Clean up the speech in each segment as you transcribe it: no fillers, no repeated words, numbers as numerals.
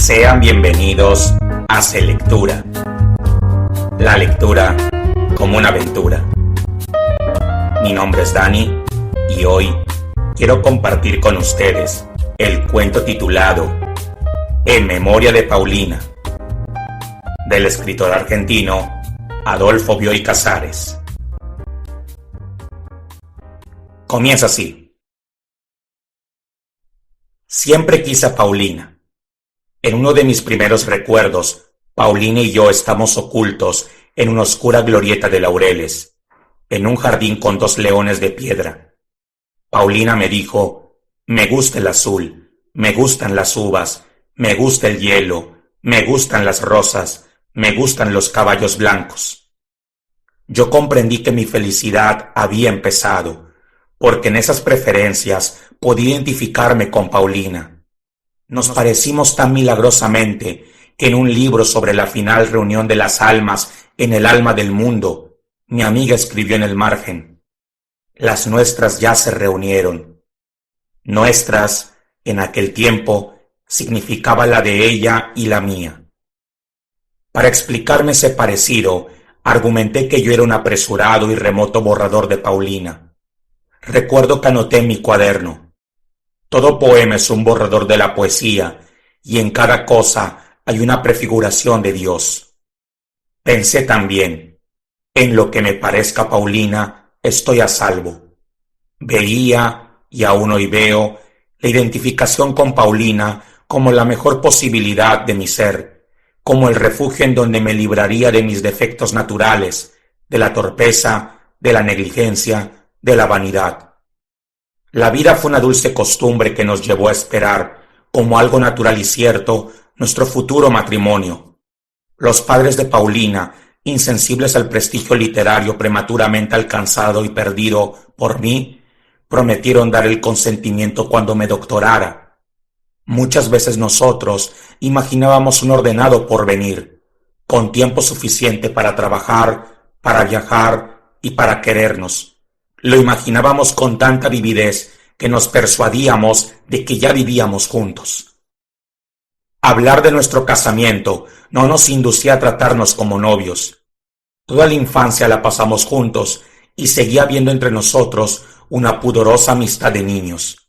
Sean bienvenidos a Selectura, la lectura como una aventura. Mi nombre es Dani y hoy quiero compartir con ustedes el cuento titulado En memoria de Paulina, del escritor argentino Adolfo Bioy Casares. Comienza así. Siempre quise a Paulina. En uno de mis primeros recuerdos, Paulina y yo estamos ocultos en una oscura glorieta de laureles, en un jardín con 2 leones de piedra. Paulina me dijo: me gusta el azul, me gustan las uvas, me gusta el hielo, me gustan las rosas, me gustan los caballos blancos. Yo comprendí que mi felicidad había empezado, porque en esas preferencias podía identificarme con Paulina. Nos parecimos tan milagrosamente que en un libro sobre la final reunión de las almas en el alma del mundo, mi amiga escribió en el margen: las nuestras ya se reunieron. Nuestras, en aquel tiempo, significaba la de ella y la mía. Para explicarme ese parecido, argumenté que yo era un apresurado y remoto borrador de Paulina. Recuerdo que anoté en mi cuaderno: todo poema es un borrador de la poesía, y en cada cosa hay una prefiguración de Dios. Pensé también: en lo que me parezca Paulina, estoy a salvo. Veía, y aún hoy veo, la identificación con Paulina como la mejor posibilidad de mi ser, como el refugio en donde me libraría de mis defectos naturales, de la torpeza, de la negligencia, de la vanidad. La vida fue una dulce costumbre que nos llevó a esperar, como algo natural y cierto, nuestro futuro matrimonio. Los padres de Paulina, insensibles al prestigio literario prematuramente alcanzado y perdido por mí, prometieron dar el consentimiento cuando me doctorara. Muchas veces nosotros imaginábamos un ordenado porvenir, con tiempo suficiente para trabajar, para viajar y para querernos. Lo imaginábamos con tanta vividez que nos persuadíamos de que ya vivíamos juntos. Hablar de nuestro casamiento no nos inducía a tratarnos como novios. Toda la infancia la pasamos juntos y seguía habiendo entre nosotros una pudorosa amistad de niños.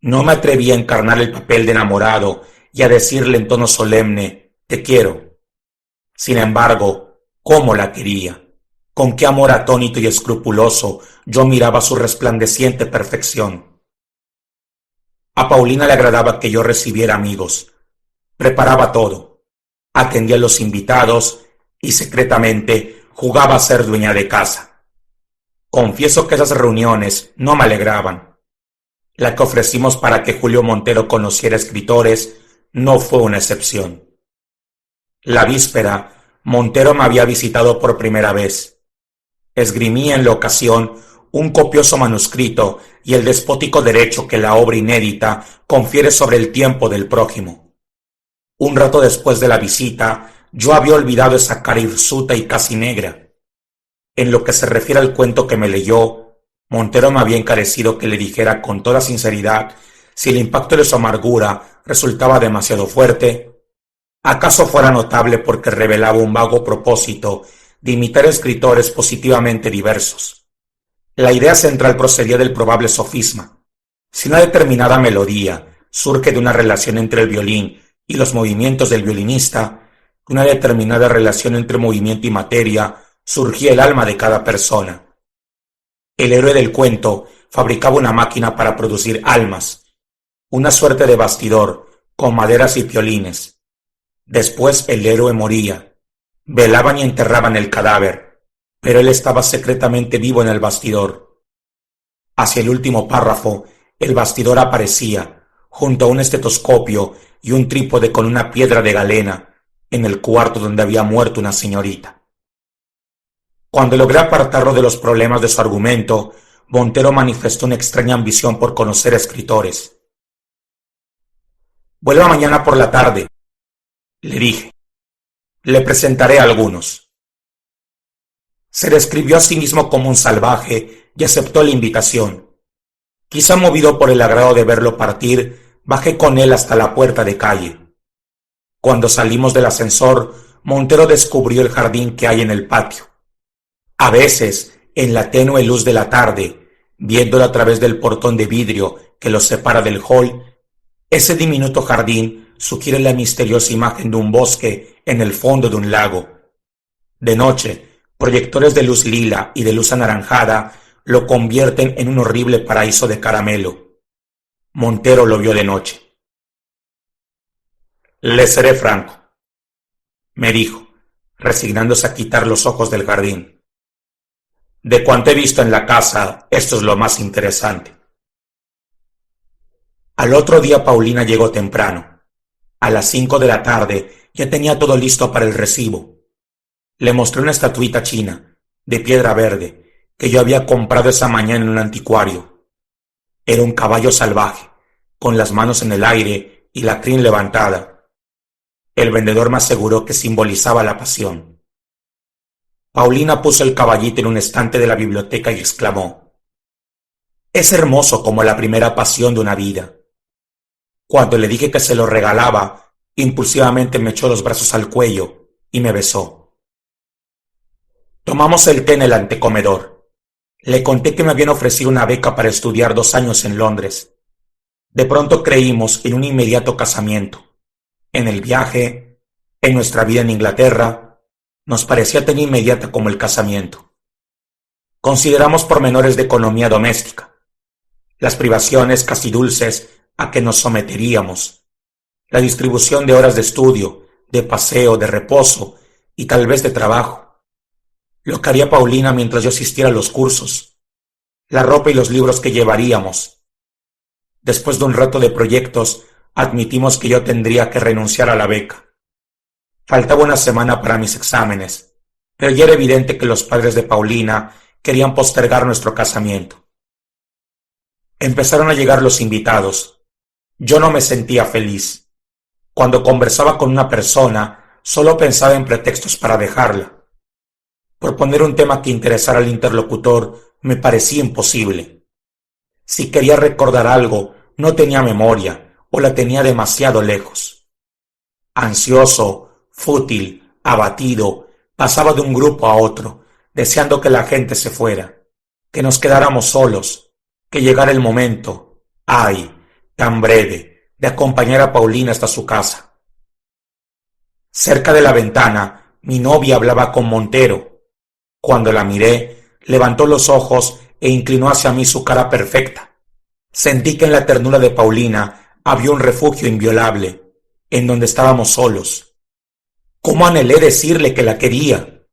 No me atreví a encarnar el papel de enamorado y a decirle en tono solemne: te quiero. Sin embargo, ¿cómo la quería? Con qué amor atónito y escrupuloso yo miraba su resplandeciente perfección. A Paulina le agradaba que yo recibiera amigos. Preparaba todo, atendía a los invitados y secretamente jugaba a ser dueña de casa. Confieso que esas reuniones no me alegraban. La que ofrecimos para que Julio Montero conociera escritores no fue una excepción. La víspera, Montero me había visitado por primera vez. Esgrimía en la ocasión un copioso manuscrito y el despótico derecho que la obra inédita confiere sobre el tiempo del prójimo. Un rato después de la visita, yo había olvidado esa cara hirsuta y casi negra. En lo que se refiere al cuento que me leyó, Montero me había encarecido que le dijera con toda sinceridad si el impacto de su amargura resultaba demasiado fuerte. ¿Acaso fuera notable porque revelaba un vago propósito de imitar escritores positivamente diversos? La idea central procedía del probable sofisma: si una determinada melodía surge de una relación entre el violín y los movimientos del violinista, de una determinada relación entre movimiento y materia surgía el alma de cada persona. El héroe del cuento fabricaba una máquina para producir almas, una suerte de bastidor con maderas y violines. Después el héroe moría. Velaban y enterraban el cadáver, pero él estaba secretamente vivo en el bastidor. Hacia el último párrafo, el bastidor aparecía, junto a un estetoscopio y un trípode con una piedra de galena, en el cuarto donde había muerto una señorita. Cuando logré apartarlo de los problemas de su argumento, Montero manifestó una extraña ambición por conocer escritores. «Vuelva mañana por la tarde», le dije. «Le presentaré a algunos». Se describió a sí mismo como un salvaje y aceptó la invitación. Quizá movido por el agrado de verlo partir, bajé con él hasta la puerta de calle. Cuando salimos del ascensor, Montero descubrió el jardín que hay en el patio. A veces, en la tenue luz de la tarde, viéndolo a través del portón de vidrio que lo separa del hall, ese diminuto jardín sugiere la misteriosa imagen de un bosque en el fondo de un lago. De noche, proyectores de luz lila y de luz anaranjada lo convierten en un horrible paraíso de caramelo. Montero lo vio de noche. Le seré franco, me dijo, resignándose a quitar los ojos del jardín. De cuanto he visto en la casa, esto es lo más interesante. Al otro día Paulina llegó temprano. A las 5 de la tarde ya tenía todo listo para el recibo. Le mostré una estatuita china, de piedra verde, que yo había comprado esa mañana en un anticuario. Era un caballo salvaje, con las manos en el aire y la crin levantada. El vendedor me aseguró que simbolizaba la pasión. Paulina puso el caballito en un estante de la biblioteca y exclamó: «Es hermoso como la primera pasión de una vida». Cuando le dije que se lo regalaba, impulsivamente me echó los brazos al cuello y me besó. Tomamos el té en el antecomedor. Le conté que me habían ofrecido una beca para estudiar 2 años en Londres. De pronto creímos en un inmediato casamiento. En el viaje, en nuestra vida en Inglaterra, nos parecía tan inmediata como el casamiento. Consideramos pormenores de economía doméstica, las privaciones casi dulces a que nos someteríamos, la distribución de horas de estudio, de paseo, de reposo y tal vez de trabajo, lo que haría Paulina mientras yo asistiera a los cursos, la ropa y los libros que llevaríamos. Después de un rato de proyectos, admitimos que yo tendría que renunciar a la beca. Faltaba una semana para mis exámenes, pero ya era evidente que los padres de Paulina querían postergar nuestro casamiento. Empezaron a llegar los invitados. Yo no me sentía feliz. Cuando conversaba con una persona, solo pensaba en pretextos para dejarla. Proponer un tema que interesara al interlocutor me parecía imposible. Si quería recordar algo, no tenía memoria o la tenía demasiado lejos. Ansioso, fútil, abatido, pasaba de un grupo a otro, deseando que la gente se fuera, que nos quedáramos solos, que llegara el momento, ay, tan breve, de acompañar a Paulina hasta su casa. Cerca de la ventana, mi novia hablaba con Montero. Cuando la miré, levantó los ojos e inclinó hacia mí su cara perfecta. Sentí que en la ternura de Paulina había un refugio inviolable, en donde estábamos solos. ¿Cómo anhelé decirle que la quería?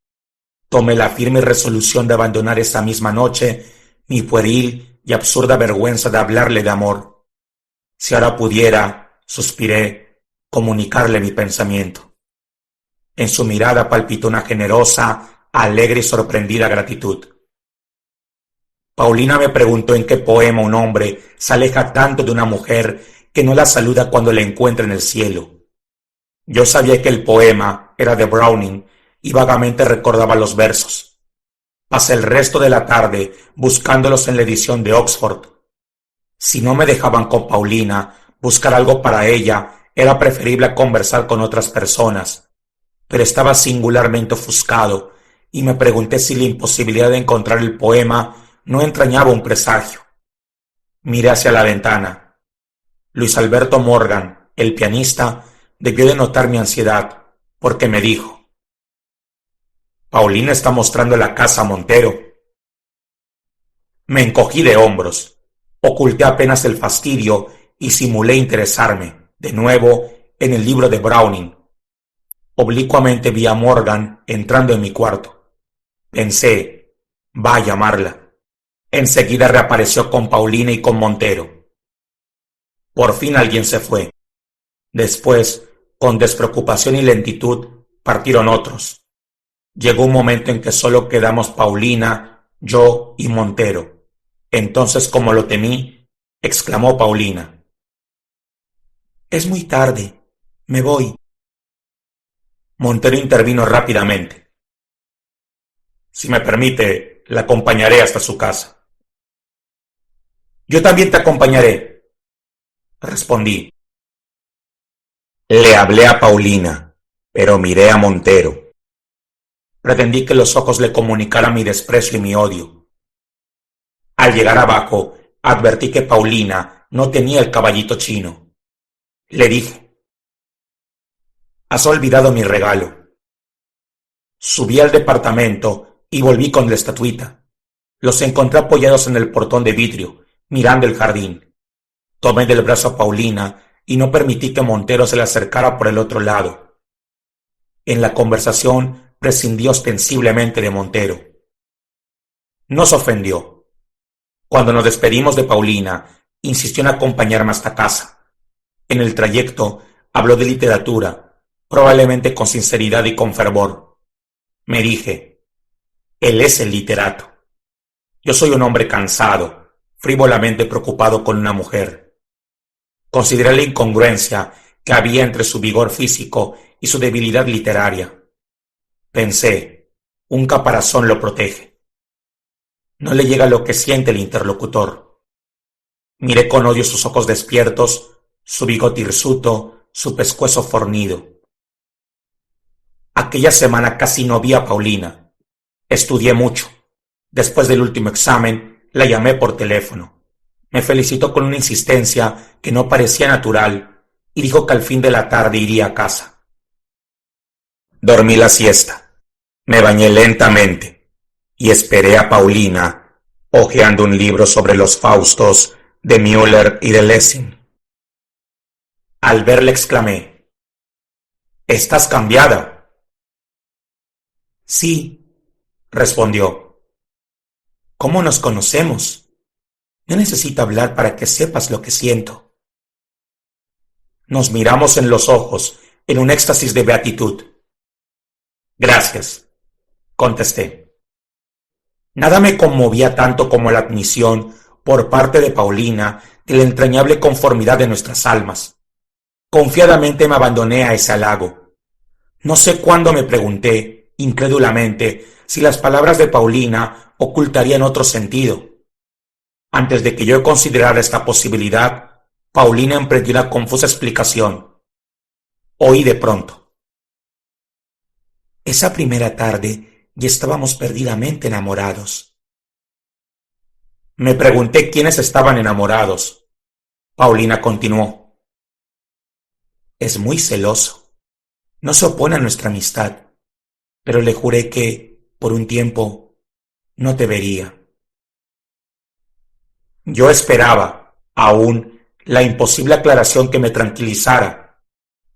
Tomé la firme resolución de abandonar esa misma noche mi pueril y absurda vergüenza de hablarle de amor. Si ahora pudiera, suspiré, comunicarle mi pensamiento. En su mirada palpitó una generosa, alegre y sorprendida gratitud. Paulina me preguntó en qué poema un hombre se aleja tanto de una mujer que no la saluda cuando la encuentra en el cielo. Yo sabía que el poema era de Browning y vagamente recordaba los versos. Pasé el resto de la tarde buscándolos en la edición de Oxford. Si no me dejaban con Paulina, buscar algo para ella era preferible a conversar con otras personas, pero estaba singularmente ofuscado y me pregunté si la imposibilidad de encontrar el poema no entrañaba un presagio. Miré hacia la ventana. Luis Alberto Morgan, el pianista, debió de notar mi ansiedad, porque me dijo: «Paulina está mostrando la casa a Montero». Me encogí de hombros, oculté apenas el fastidio y simulé interesarme, de nuevo, en el libro de Browning. Oblicuamente vi a Morgan entrando en mi cuarto. Pensé: va a llamarla. Enseguida reapareció con Paulina y con Montero. Por fin alguien se fue. Después, con despreocupación y lentitud, partieron otros. Llegó un momento en que solo quedamos Paulina, yo y Montero. Entonces, como lo temí, exclamó Paulina: «Es muy tarde. Me voy». Montero intervino rápidamente: «Si me permite, la acompañaré hasta su casa». «Yo también te acompañaré», respondí. Le hablé a Paulina, pero miré a Montero. Pretendí que los ojos le comunicaran mi desprecio y mi odio. Al llegar abajo, advertí que Paulina no tenía el caballito chino. Le dije: «Has olvidado mi regalo». Subí al departamento y volví con la estatuita. Los encontré apoyados en el portón de vidrio, mirando el jardín. Tomé del brazo a Paulina y no permití que Montero se le acercara por el otro lado. En la conversación prescindí ostensiblemente de Montero. No se ofendió. Cuando nos despedimos de Paulina, insistió en acompañarme hasta casa. En el trayecto habló de literatura, probablemente con sinceridad y con fervor. Me dije: él es el literato. Yo soy un hombre cansado, frívolamente preocupado con una mujer. Consideré la incongruencia que había entre su vigor físico y su debilidad literaria. Pensé: un caparazón lo protege. No le llega lo que siente el interlocutor. Miré con odio sus ojos despiertos, su bigote hirsuto, su pescuezo fornido. Aquella semana casi no vi a Paulina. Estudié mucho. Después del último examen, la llamé por teléfono. Me felicitó con una insistencia que no parecía natural y dijo que al fin de la tarde iría a casa. Dormí la siesta. Me bañé lentamente y esperé a Paulina, hojeando un libro sobre los Faustos de Müller y de Lessing. Al verla exclamé: «¿Estás cambiada?». «Sí», respondió. «¿Cómo nos conocemos? No necesito hablar para que sepas lo que siento». Nos miramos en los ojos en un éxtasis de beatitud. «Gracias», contesté. Nada me conmovía tanto como la admisión por parte de Paulina de la entrañable conformidad de nuestras almas. Confiadamente me abandoné a ese halago. No sé cuándo me pregunté, incrédulamente, si las palabras de Paulina ocultarían otro sentido. Antes de que yo considerara esta posibilidad, Paulina emprendió una confusa explicación. Oí de pronto: «Esa primera tarde ya estábamos perdidamente enamorados». Me pregunté quiénes estaban enamorados. Paulina continuó: «Es muy celoso. No se opone a nuestra amistad, pero le juré que, por un tiempo, no te vería». Yo esperaba, aún, la imposible aclaración que me tranquilizara.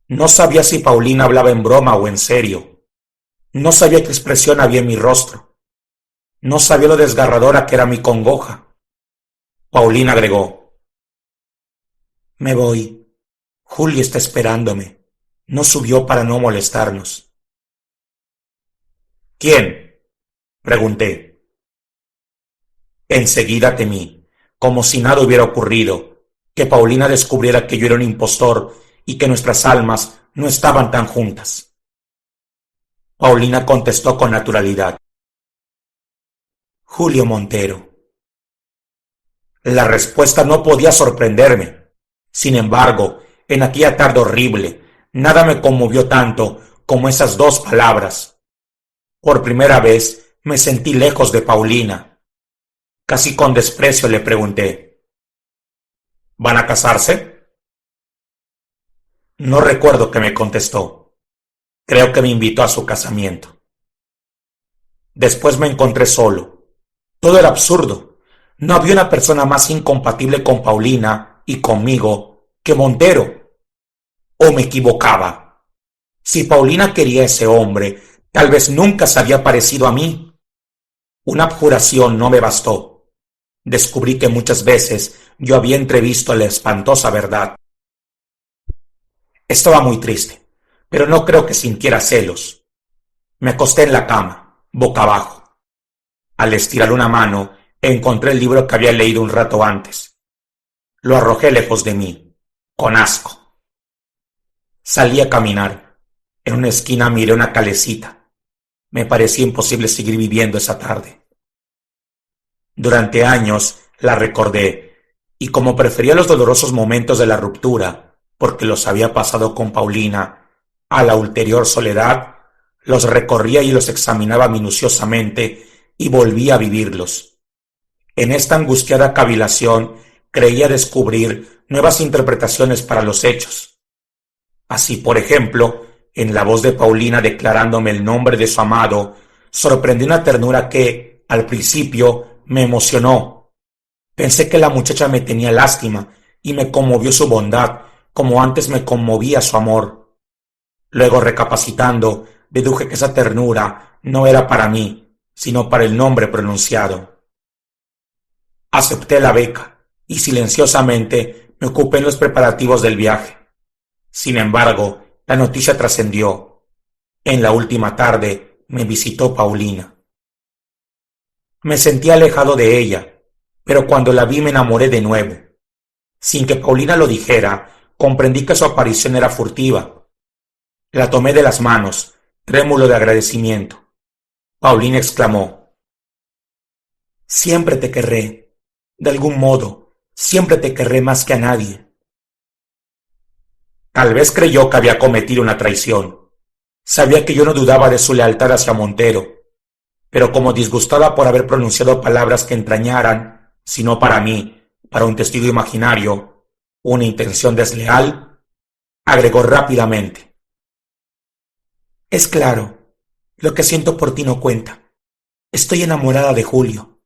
No sabía si Paulina hablaba en broma o en serio. No sabía qué expresión había en mi rostro. No sabía lo desgarradora que era mi congoja. Paulina agregó: «Me voy. Julio está esperándome. No subió para no molestarnos». «¿Quién?», pregunté. Enseguida temí, como si nada hubiera ocurrido, que Paulina descubriera que yo era un impostor y que nuestras almas no estaban tan juntas. Paulina contestó con naturalidad: «Julio Montero». La respuesta no podía sorprenderme. Sin embargo, en aquella tarde horrible, nada me conmovió tanto como esas dos palabras. Por primera vez me sentí lejos de Paulina. Casi con desprecio le pregunté: «¿Van a casarse?». No recuerdo qué me contestó. Creo que me invitó a su casamiento. Después me encontré solo. Todo era absurdo. No había una persona más incompatible con Paulina y conmigo que Montero. ¿O me equivocaba? Si Paulina quería a ese hombre, tal vez nunca se había parecido a mí. Una abjuración no me bastó. Descubrí que muchas veces yo había entrevisto la espantosa verdad. Estaba muy triste, pero no creo que sintiera celos. Me acosté en la cama, boca abajo. Al estirar una mano, encontré el libro que había leído un rato antes. Lo arrojé lejos de mí, con asco. Salí a caminar. En una esquina miré una calecita. Me parecía imposible seguir viviendo esa tarde. Durante años la recordé, y como prefería los dolorosos momentos de la ruptura, porque los había pasado con Paulina, a la ulterior soledad, los recorría y los examinaba minuciosamente y volvía a vivirlos. En esta angustiada cavilación creía descubrir nuevas interpretaciones para los hechos. Así, por ejemplo, en la voz de Paulina declarándome el nombre de su amado, sorprendí una ternura que, al principio, me emocionó. Pensé que la muchacha me tenía lástima y me conmovió su bondad, como antes me conmovía su amor. Luego, recapacitando, deduje que esa ternura no era para mí, sino para el nombre pronunciado. Acepté la beca y silenciosamente me ocupé en los preparativos del viaje. Sin embargo, la noticia trascendió. En la última tarde me visitó Paulina. Me sentí alejado de ella, pero cuando la vi me enamoré de nuevo. Sin que Paulina lo dijera, comprendí que su aparición era furtiva. La tomé de las manos, trémulo de agradecimiento. Paulina exclamó: «Siempre te querré. De algún modo, siempre te querré más que a nadie». Tal vez creyó que había cometido una traición. Sabía que yo no dudaba de su lealtad hacia Montero, pero como disgustada por haber pronunciado palabras que entrañaran, si no para mí, para un testigo imaginario, una intención desleal, agregó rápidamente: «Es claro, lo que siento por ti no cuenta. Estoy enamorada de Julio».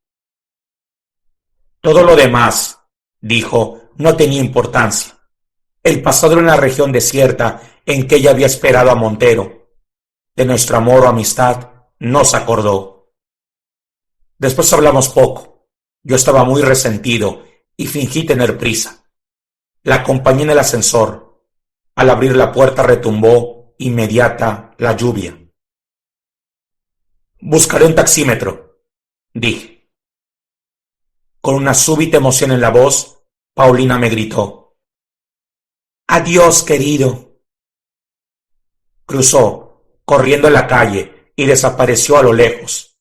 Todo lo demás, dijo, no tenía importancia. El pasado era una región desierta en que ella había esperado a Montero. De nuestro amor o amistad no se acordó. Después hablamos poco. Yo estaba muy resentido y fingí tener prisa. La acompañé en el ascensor. Al abrir la puerta retumbó inmediata la lluvia. «Buscaré un taxímetro», dije. Con una súbita emoción en la voz, Paulina me gritó: «Adiós, querido». Cruzó, corriendo la calle, y desapareció a lo lejos.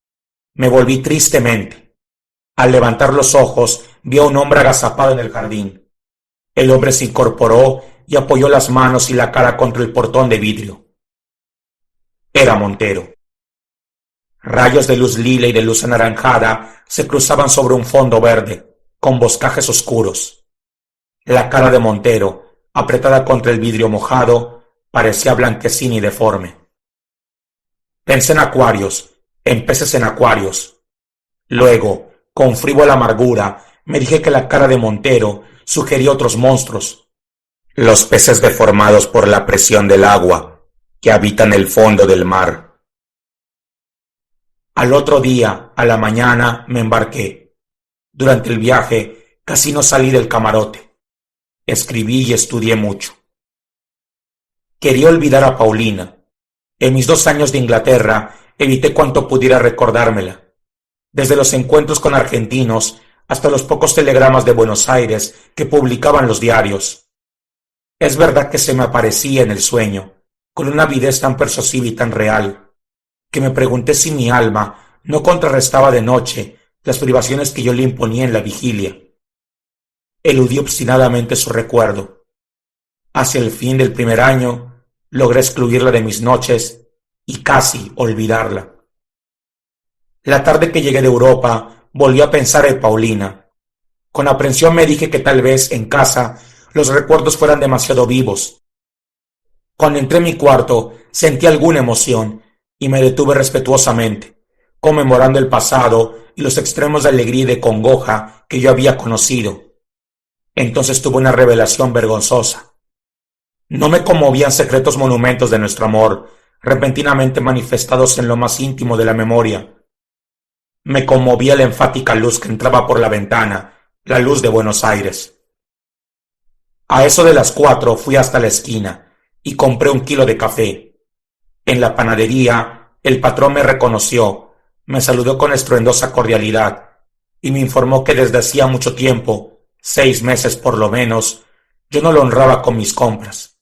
Me volví tristemente. Al levantar los ojos, vi a un hombre agazapado en el jardín. El hombre se incorporó y apoyó las manos y la cara contra el portón de vidrio. Era Montero. Rayos de luz lila y de luz anaranjada se cruzaban sobre un fondo verde, con boscajes oscuros. La cara de Montero, apretada contra el vidrio mojado, parecía blanquecina y deforme. Pensé en acuarios, en peces en acuarios. Luego, con frívola amargura, me dije que la cara de Montero sugería otros monstruos. Los peces deformados por la presión del agua, que habitan el fondo del mar. Al otro día, a la mañana, me embarqué. Durante el viaje, casi no salí del camarote. Escribí y estudié mucho. Quería olvidar a Paulina. En mis 2 años de Inglaterra, evité cuanto pudiera recordármela. Desde los encuentros con argentinos hasta los pocos telegramas de Buenos Aires que publicaban los diarios. Es verdad que se me aparecía en el sueño, con una avidez tan persuasiva y tan real, que me pregunté si mi alma no contrarrestaba de noche las privaciones que yo le imponía en la vigilia. Eludí obstinadamente su recuerdo. Hacia el fin del primer año logré excluirla de mis noches y casi olvidarla. La tarde que llegué de Europa volví a pensar en Paulina. Con aprensión me dije que tal vez en casa los recuerdos fueran demasiado vivos. Cuando entré en mi cuarto sentí alguna emoción y me detuve respetuosamente, conmemorando el pasado y los extremos de alegría y de congoja que yo había conocido. Entonces tuve una revelación vergonzosa. No me conmovían secretos monumentos de nuestro amor, repentinamente manifestados en lo más íntimo de la memoria. Me conmovía la enfática luz que entraba por la ventana, la luz de Buenos Aires. A eso de las 4 fui hasta la esquina y compré 1 kilo de café. En la panadería, el patrón me reconoció, me saludó con estruendosa cordialidad y me informó que desde hacía mucho tiempo, 6 meses por lo menos, yo no lo honraba con mis compras.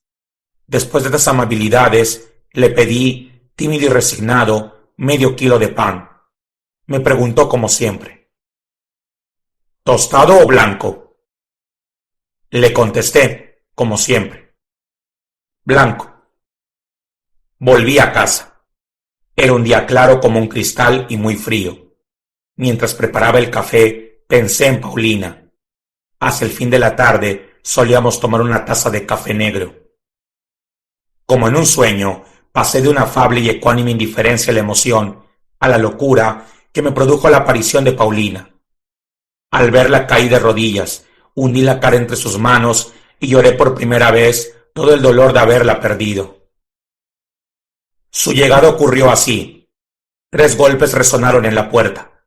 Después de estas amabilidades, le pedí, tímido y resignado, medio kilo de pan. Me preguntó como siempre: ¿tostado o blanco? Le contesté, como siempre: blanco. Volví a casa. Era un día claro como un cristal y muy frío. Mientras preparaba el café, pensé en Paulina. Hacia el fin de la tarde solíamos tomar una taza de café negro. Como en un sueño, pasé de una afable y ecuánime indiferencia a la emoción, a la locura que me produjo la aparición de Paulina. Al verla caí de rodillas, hundí la cara entre sus manos y lloré por primera vez todo el dolor de haberla perdido. Su llegada ocurrió así. 3 golpes resonaron en la puerta.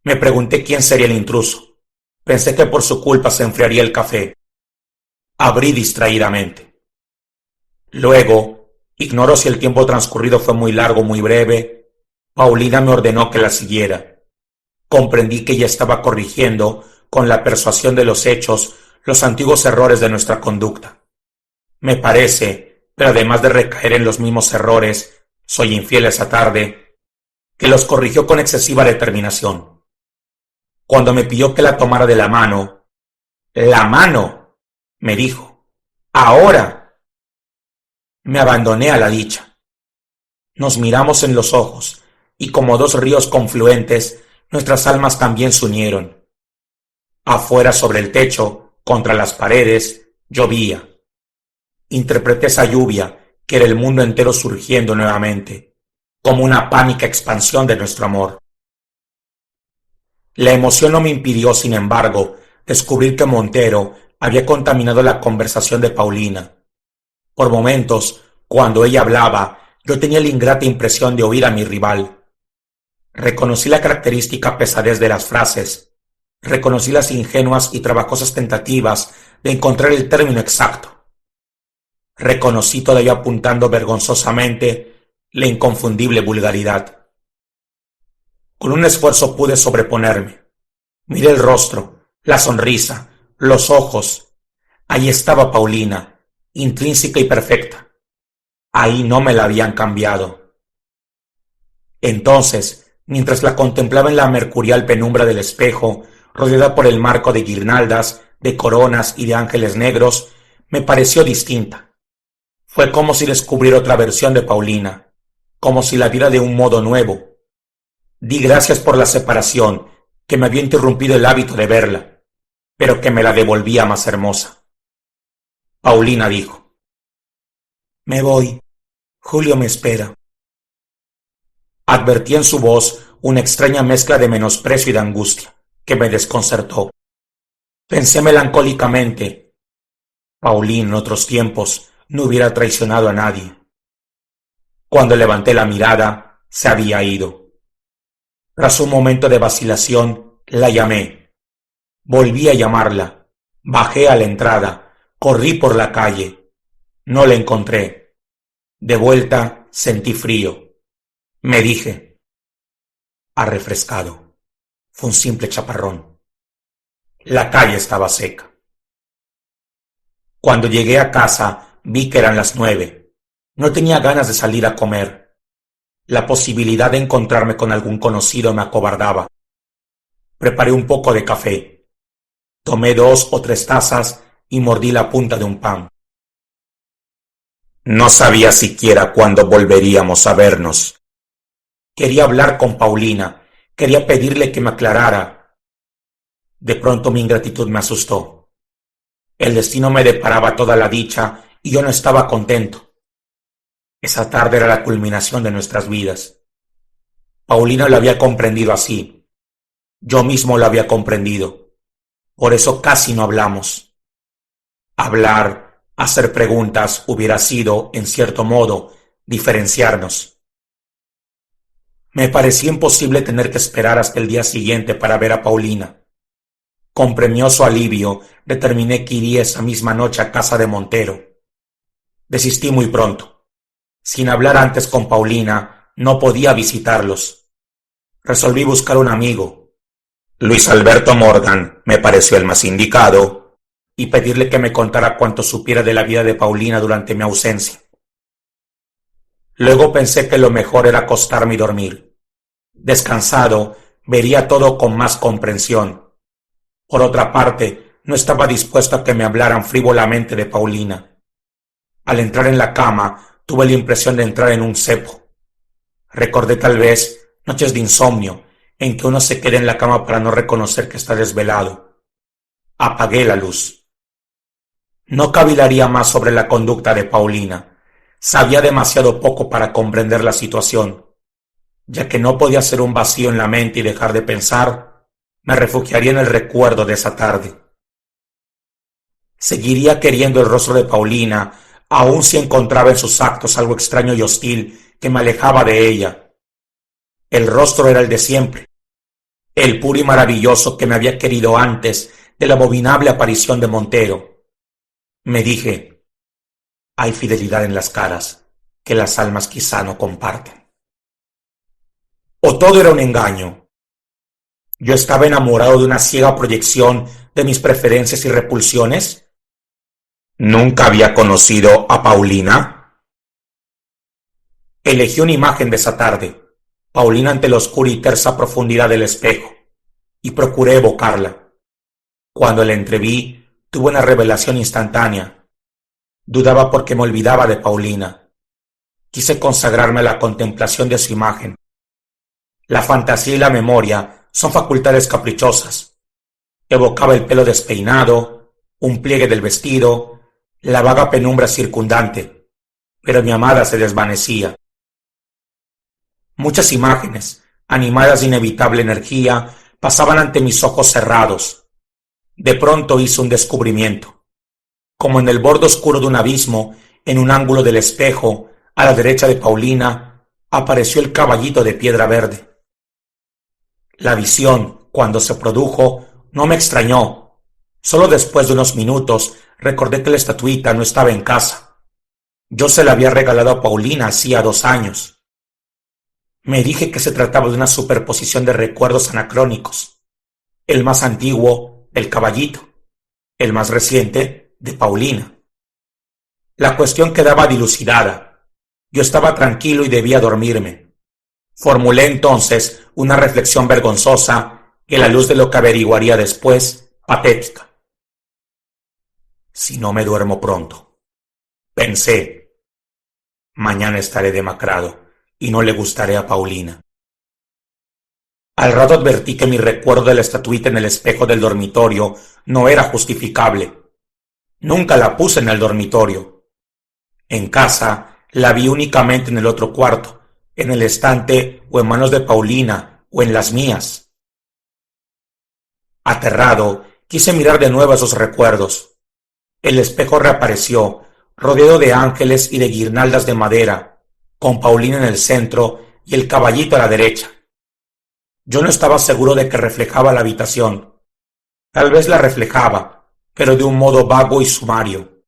Me pregunté quién sería el intruso. Pensé que por su culpa se enfriaría el café. Abrí distraídamente. Luego, ignoro si el tiempo transcurrido fue muy largo o muy breve, Paulina me ordenó que la siguiera. Comprendí que ella estaba corrigiendo, con la persuasión de los hechos, los antiguos errores de nuestra conducta. Me parece, pero además de recaer en los mismos errores, soy infiel esa tarde, que los corrigió con excesiva determinación. Cuando me pidió que la tomara de la mano, me dijo, ahora. Me abandoné a la dicha. Nos miramos en los ojos, y como 2 ríos confluentes, nuestras almas también se unieron. Afuera sobre el techo, contra las paredes, llovía. Interpreté esa lluvia, que era el mundo entero surgiendo nuevamente, como una pánica expansión de nuestro amor. La emoción no me impidió, sin embargo, descubrir que Montero había contaminado la conversación de Paulina. Por momentos, cuando ella hablaba, yo tenía la ingrata impresión de oír a mi rival. Reconocí la característica pesadez de las frases. Reconocí las ingenuas y trabajosas tentativas de encontrar el término exacto. Reconocí todavía apuntando vergonzosamente la inconfundible vulgaridad. Con un esfuerzo pude sobreponerme. Miré el rostro, la sonrisa, los ojos. Ahí estaba Paulina, intrínseca y perfecta. Ahí no me la habían cambiado. Entonces, mientras la contemplaba en la mercurial penumbra del espejo, rodeada por el marco de guirnaldas, de coronas y de ángeles negros, me pareció distinta. Fue como si descubriera otra versión de Paulina, como si la viera de un modo nuevo. Di gracias por la separación, que me había interrumpido el hábito de verla, pero que me la devolvía más hermosa. Paulina dijo, me voy, Julio me espera. Advertí en su voz una extraña mezcla de menosprecio y de angustia, que me desconcertó. Pensé melancólicamente, Paulina en otros tiempos no hubiera traicionado a nadie. Cuando levanté la mirada, se había ido. Tras un momento de vacilación, la llamé. Volví a llamarla. Bajé a la entrada. Corrí por la calle. No la encontré. De vuelta sentí frío. Me dije, ha refrescado. Fue un simple chaparrón. La calle estaba seca. Cuando llegué a casa, vi que eran las 9. No tenía ganas de salir a comer. La posibilidad de encontrarme con algún conocido me acobardaba. Preparé un poco de café. Tomé 2 o 3 tazas y mordí la punta de un pan. No sabía siquiera cuándo volveríamos a vernos. Quería hablar con Paulina. Quería pedirle que me aclarara. De pronto mi ingratitud me asustó. El destino me deparaba toda la dicha y yo no estaba contento. Esa tarde era la culminación de nuestras vidas. Paulina lo había comprendido así. Yo mismo lo había comprendido. Por eso casi no hablamos. Hablar, hacer preguntas hubiera sido, en cierto modo, diferenciarnos. Me parecía imposible tener que esperar hasta el día siguiente para ver a Paulina. Con premioso alivio, determiné que iría esa misma noche a casa de Montero. Desistí muy pronto. Sin hablar antes con Paulina, no podía visitarlos. Resolví buscar un amigo. Luis Alberto Morgan me pareció el más indicado, y pedirle que me contara cuanto supiera de la vida de Paulina durante mi ausencia. Luego pensé que lo mejor era acostarme y dormir. Descansado, vería todo con más comprensión. Por otra parte, no estaba dispuesto a que me hablaran frívolamente de Paulina. Al entrar en la cama, tuve la impresión de entrar en un cepo. Recordé tal vez noches de insomnio en que uno se queda en la cama para no reconocer que está desvelado. Apagué la luz. No cavilaría más sobre la conducta de Paulina. Sabía demasiado poco para comprender la situación. Ya que no podía hacer un vacío en la mente y dejar de pensar, me refugiaría en el recuerdo de esa tarde. Seguiría queriendo el rostro de Paulina, aun si encontraba en sus actos algo extraño y hostil que me alejaba de ella. El rostro era el de siempre, el puro y maravilloso que me había querido antes de la abominable aparición de Montero. Me dije, hay fidelidad en las caras que las almas quizá no comparten. ¿O todo era un engaño? ¿Yo estaba enamorado de una ciega proyección de mis preferencias y repulsiones? ¿Nunca había conocido a Paulina? Elegí una imagen de esa tarde, Paulina ante la oscura y tersa profundidad del espejo, y procuré evocarla. Cuando la entreví, tuve una revelación instantánea. Dudaba porque me olvidaba de Paulina. Quise consagrarme a la contemplación de su imagen. La fantasía y la memoria son facultades caprichosas. Evocaba el pelo despeinado, un pliegue del vestido, la vaga penumbra circundante, pero mi amada se desvanecía. Muchas imágenes, animadas de inevitable energía, pasaban ante mis ojos cerrados. De pronto hice un descubrimiento. Como en el borde oscuro de un abismo, en un ángulo del espejo, a la derecha de Paulina, apareció el caballito de piedra verde. La visión, cuando se produjo, no me extrañó. Solo después de unos minutos recordé que la estatuita no estaba en casa. Yo se la había regalado a Paulina hacía 2 años. Me dije que se trataba de una superposición de recuerdos anacrónicos. El más antiguo, del caballito. El más reciente, de Paulina. La cuestión quedaba dilucidada. Yo estaba tranquilo y debía dormirme. Formulé entonces una reflexión vergonzosa que a la luz de lo que averiguaría después, patética. Si no me duermo pronto, pensé, mañana estaré demacrado y no le gustaré a Paulina. Al rato advertí que mi recuerdo de la estatuita en el espejo del dormitorio no era justificable. Nunca la puse en el dormitorio. En casa la vi únicamente en el otro cuarto, en el estante o en manos de Paulina o en las mías. Aterrado, quise mirar de nuevo esos recuerdos. El espejo reapareció, rodeado de ángeles y de guirnaldas de madera, con Paulina en el centro y el caballito a la derecha. Yo no estaba seguro de que reflejaba la habitación. Tal vez la reflejaba, pero de un modo vago y sumario.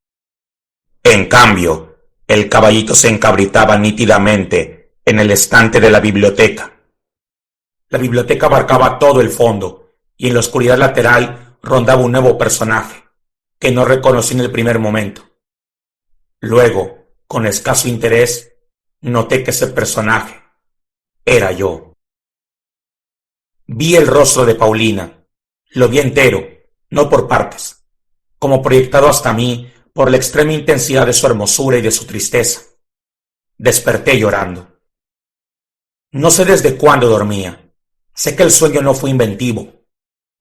En cambio, el caballito se encabritaba nítidamente en el estante de la biblioteca. La biblioteca abarcaba todo el fondo, y en la oscuridad lateral rondaba un nuevo personaje, que no reconocí en el primer momento. Luego, con escaso interés, noté que ese personaje era yo. Vi el rostro de Paulina, lo vi entero, no por partes, como proyectado hasta mí por la extrema intensidad de su hermosura y de su tristeza. Desperté llorando. No sé desde cuándo dormía. Sé que el sueño no fue inventivo.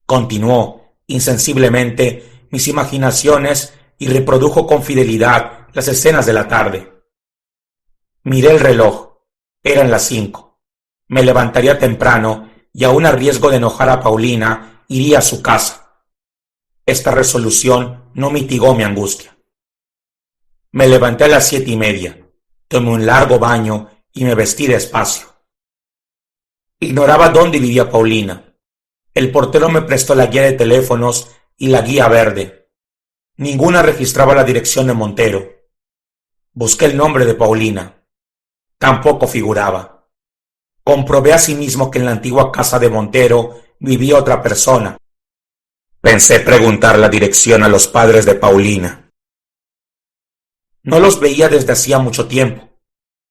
Continuó, insensiblemente, mis imaginaciones y reprodujo con fidelidad las escenas de la tarde. Miré el reloj. Eran las 5. Me levantaría temprano y aun a riesgo de enojar a Paulina, iría a su casa. Esta resolución no mitigó mi angustia. Me levanté a las 7:30, tomé un largo baño y me vestí despacio. Ignoraba dónde vivía Paulina. El portero me prestó la guía de teléfonos y la guía verde. Ninguna registraba la dirección de Montero. Busqué el nombre de Paulina. Tampoco figuraba. Comprobé asimismo que en la antigua casa de Montero vivía otra persona. Pensé preguntar la dirección a los padres de Paulina. No los veía desde hacía mucho tiempo.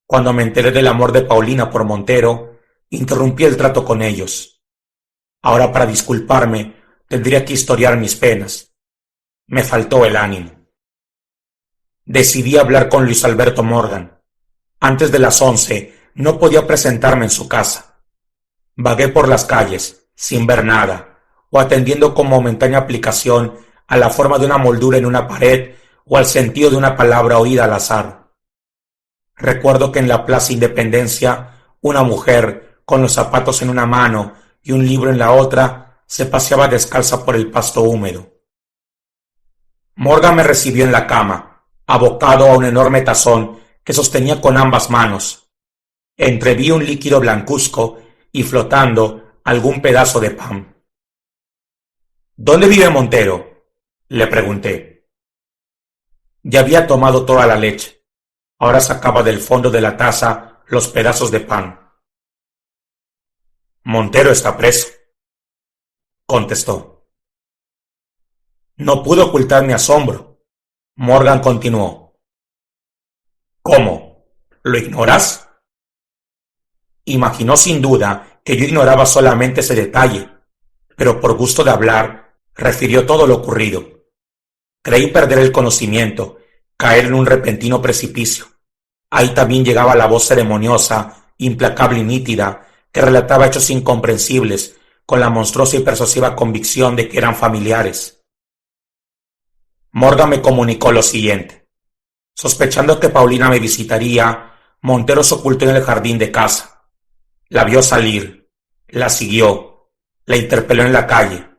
Cuando me enteré del amor de Paulina por Montero, interrumpí el trato con ellos. Ahora, para disculparme, tendría que historiar mis penas. Me faltó el ánimo. decidí hablar con Luis Alberto Morgan. Antes de las 11 no podía presentarme en su casa. Vagué por las calles, sin ver nada, o atendiendo con momentánea aplicación a la forma de una moldura en una pared o al sentido de una palabra oída al azar. Recuerdo que en la Plaza Independencia una mujer, con los zapatos en una mano y un libro en la otra, se paseaba descalza por el pasto húmedo. Morgan me recibió en la cama, abocado a un enorme tazón que sostenía con ambas manos. Entreví un líquido blancuzco y flotando algún pedazo de pan. ¿Dónde vive Montero?, le pregunté. Ya había tomado toda la leche. Ahora sacaba del fondo de la taza los pedazos de pan. Montero está preso, contestó. No pude ocultar mi asombro. Morgan continuó. ¿Cómo? ¿Lo ignoras? Imaginó sin duda que yo ignoraba solamente ese detalle, pero por gusto de hablar, refirió todo lo ocurrido. Creí perder el conocimiento, caer en un repentino precipicio. Ahí también llegaba la voz ceremoniosa, implacable y nítida, que relataba hechos incomprensibles, con la monstruosa y persuasiva convicción de que eran familiares. Morgan me comunicó lo siguiente. Sospechando que Paulina me visitaría, Montero se ocultó en el jardín de casa. La vio salir, la siguió, la interpeló en la calle.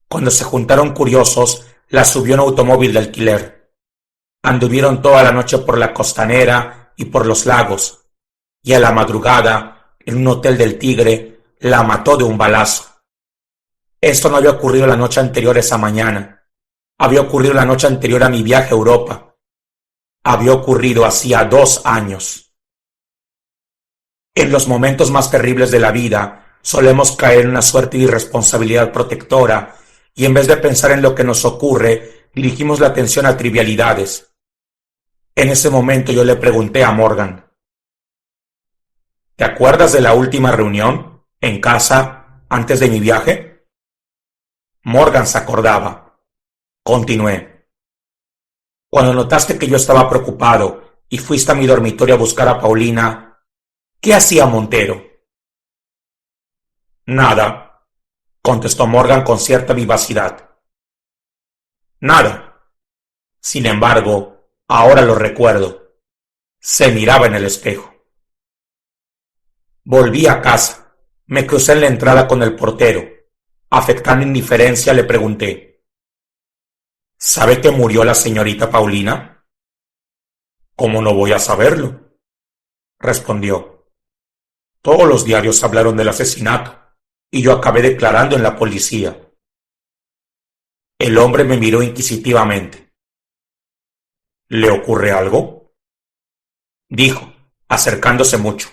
Cuando se juntaron curiosos, la subió en automóvil de alquiler. Anduvieron toda la noche por la costanera y por los lagos, y a la madrugada, en un hotel del Tigre, la mató de un balazo. Esto no había ocurrido la noche anterior a esa mañana. Había ocurrido la noche anterior a mi viaje a Europa. Había ocurrido hacía 2 años. En los momentos más terribles de la vida, solemos caer en una suerte de irresponsabilidad protectora, y en vez de pensar en lo que nos ocurre, dirigimos la atención a trivialidades. En ese momento yo le pregunté a Morgan. ¿Te acuerdas de la última reunión, en casa, antes de mi viaje? Morgan se acordaba. Continué. Cuando notaste que yo estaba preocupado y fuiste a mi dormitorio a buscar a Paulina, ¿qué hacía Montero? Nada, contestó Morgan con cierta vivacidad. Nada. Sin embargo, ahora lo recuerdo. Se miraba en el espejo. Volví a casa. Me crucé en la entrada con el portero. Afectando indiferencia, le pregunté. ¿Sabe que murió la señorita Paulina? ¿Cómo no voy a saberlo?, respondió. Todos los diarios hablaron del asesinato, y yo acabé declarando en la policía. El hombre me miró inquisitivamente. ¿Le ocurre algo?, dijo, acercándose mucho.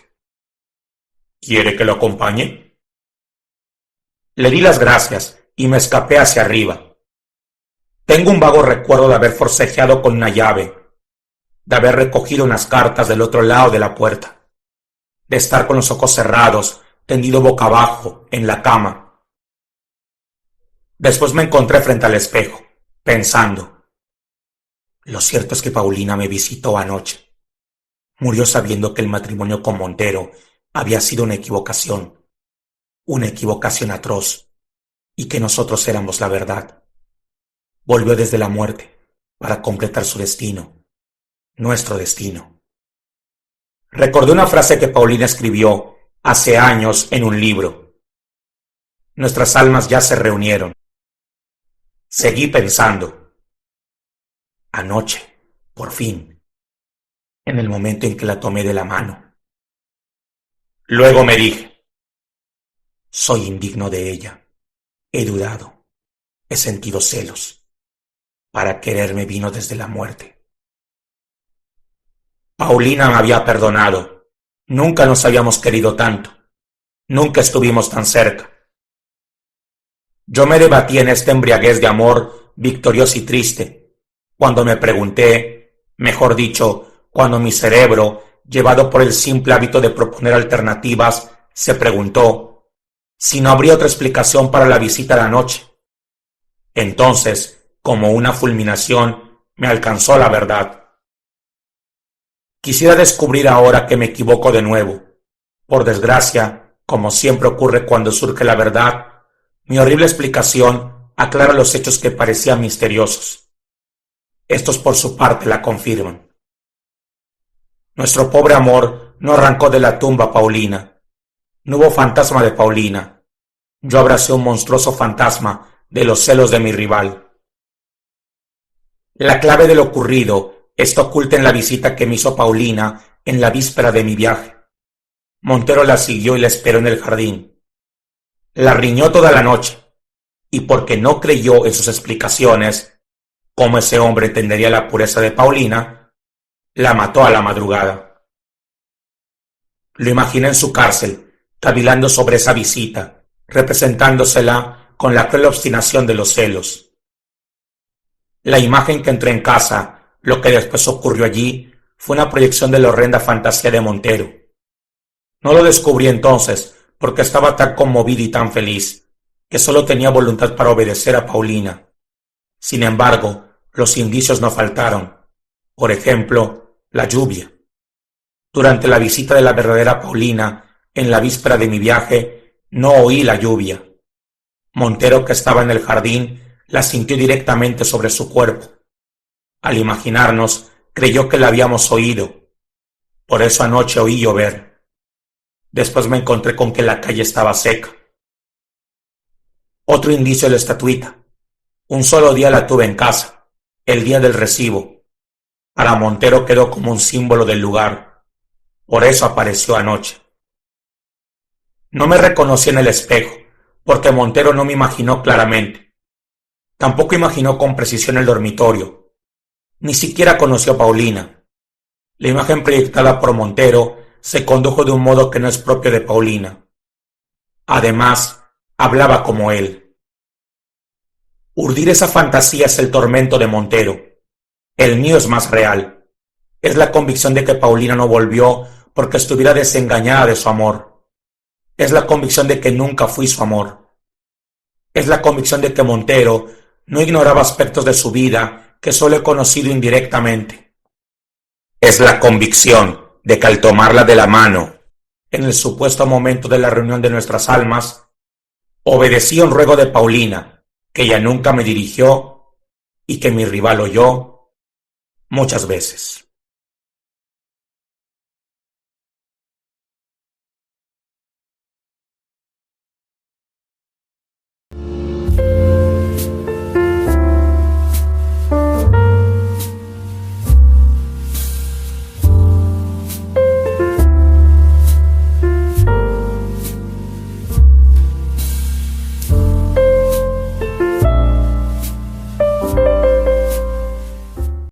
¿Quiere que lo acompañe? Le di las gracias y me escapé hacia arriba. Tengo un vago recuerdo de haber forcejeado con una llave, de haber recogido unas cartas del otro lado de la puerta, de estar con los ojos cerrados, tendido boca abajo, en la cama. Después me encontré frente al espejo, pensando. Lo cierto es que Paulina me visitó anoche. Murió sabiendo que el matrimonio con Montero había sido una equivocación atroz, y que nosotros éramos la verdad. Volvió desde la muerte para completar su destino, nuestro destino. Recordé una frase que Paulina escribió hace años en un libro. Nuestras almas ya se reunieron. Seguí pensando. Anoche, por fin, en el momento en que la tomé de la mano. Luego me dije, soy indigno de ella. He dudado, he sentido celos. Para quererme vino desde la muerte. Paulina me había perdonado. Nunca nos habíamos querido tanto. Nunca estuvimos tan cerca. Yo me debatí en esta embriaguez de amor victorioso y triste, cuando me pregunté, mejor dicho, cuando mi cerebro, llevado por el simple hábito de proponer alternativas, se preguntó si no habría otra explicación para la visita de anoche. Entonces, como una fulminación, me alcanzó la verdad. Quisiera descubrir ahora que me equivoco de nuevo. Por desgracia, como siempre ocurre cuando surge la verdad, mi horrible explicación aclara los hechos que parecían misteriosos. Estos por su parte la confirman. Nuestro pobre amor no arrancó de la tumba, Paulina. No hubo fantasma de Paulina. Yo abracé un monstruoso fantasma de los celos de mi rival. La clave de lo ocurrido está oculta en la visita que me hizo Paulina en la víspera de mi viaje. Montero la siguió y la esperó en el jardín. La riñó toda la noche, y porque no creyó en sus explicaciones, cómo ese hombre entendería la pureza de Paulina, la mató a la madrugada. Lo imaginé en su cárcel, cavilando sobre esa visita, representándosela con la cruel obstinación de los celos. La imagen que entró en casa, lo que después ocurrió allí, fue una proyección de la horrenda fantasía de Montero. No lo descubrí entonces, porque estaba tan conmovido y tan feliz, que solo tenía voluntad para obedecer a Paulina. Sin embargo, los indicios no faltaron. Por ejemplo, la lluvia. Durante la visita de la verdadera Paulina, en la víspera de mi viaje, no oí la lluvia. Montero, que estaba en el jardín, la sintió directamente sobre su cuerpo. Al imaginarnos, creyó que la habíamos oído. Por eso anoche oí llover. Después me encontré con que la calle estaba seca. Otro indicio de la estatuita. Un solo día la tuve en casa, el día del recibo. Para Montero quedó como un símbolo del lugar. Por eso apareció anoche. No me reconocí en el espejo, porque Montero no me imaginó claramente. Tampoco imaginó con precisión el dormitorio. Ni siquiera conoció a Paulina. La imagen proyectada por Montero se condujo de un modo que no es propio de Paulina. Además, hablaba como él. Urdir esa fantasía es el tormento de Montero. El mío es más real. Es la convicción de que Paulina no volvió porque estuviera desengañada de su amor. Es la convicción de que nunca fui su amor. Es la convicción de que Montero no ignoraba aspectos de su vida que solo he conocido indirectamente. Es la convicción de que al tomarla de la mano, en el supuesto momento de la reunión de nuestras almas, obedecí un ruego de Paulina, que ella nunca me dirigió y que mi rival oyó muchas veces.